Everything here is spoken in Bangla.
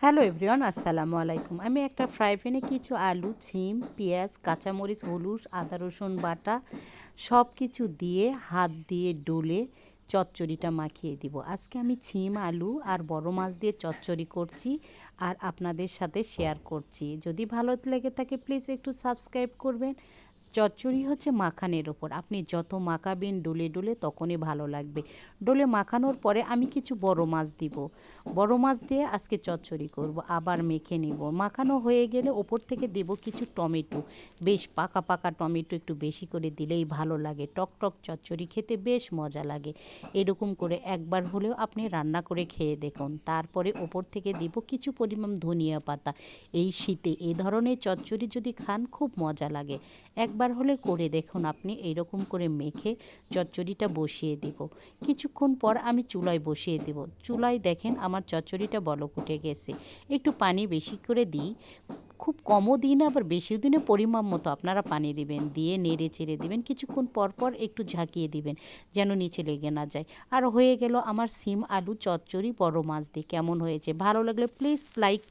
হ্যালো এভরিওয়ান, আসসালামু আলাইকুম। আমি একটা ফ্রাই প্যানে কিছু আলু, সিম, পেঁয়াজ, কাঁচামরিচ, হলুদ, আদা রসুন বাটা সব কিছু দিয়ে হাত দিয়ে ডলে চচ্চড়িটা মাখিয়ে দিব। আজকে আমি সিম, আলু আর বড় মাছ দিয়ে চচ্চড়ি করছি আর আপনাদের সাথে শেয়ার করছি। যদি ভালো লেগে থাকে প্লিজ একটু সাবস্ক্রাইব করবেন। চচ্চড়ি হচ্ছে মাখানের ওপর, আপনি যত মাখাবেন ডলে ডলে তখনই ভালো লাগবে। ডলে মাখানোর পরে আমি কিছু বড় মাছ দিব, বড় মাছ দিয়ে আজকে চচ্চড়ি করব। আবার মেখে নিব, মাখানো হয়ে গেলে ওপর থেকে দেব কিছু টমেটো, বেশ পাকা পাকা টমেটো একটু বেশি করে দিলেই ভালো লাগে। টক টক চচ্চড়ি খেতে বেশ মজা লাগে। এরকম করে একবার হলেও আপনি রান্না করে খেয়ে দেখুন। তারপরে ওপর থেকে দিব কিছু পরিমাণ ধনিয়া পাতা। এই শীতে এই ধরনের চচ্চড়ি যদি খান খুব মজা লাগে। একবার হলে করে দেখুন আপনি। এইরকম করে মেখে চচ্চড়িটা বসিয়ে দেব। কিছুক্ষণ পর আমি চুলায় বসিয়ে দেব। চুলায় দেখেন আমার চচ্চড়িটা বলক উঠে গেছে। একটু পানি বেশি করে দিই, খুব কমও দিই না আবার বেশিও দিনে, পরিমাণ মতো আপনারা পানি দিবেন, দিয়ে নেড়ে চেড়ে দিবেন। কিছুক্ষণ পর পর একটু ঝাঁকিয়ে দিবেন যেন নিচে লেগে না যায়। আর হয়ে গেল আমার সিম আলু চচ্চড়ি বড় মাছ দিয়ে। কেমন হয়েছে? ভালো লাগলে প্লিজ লাইক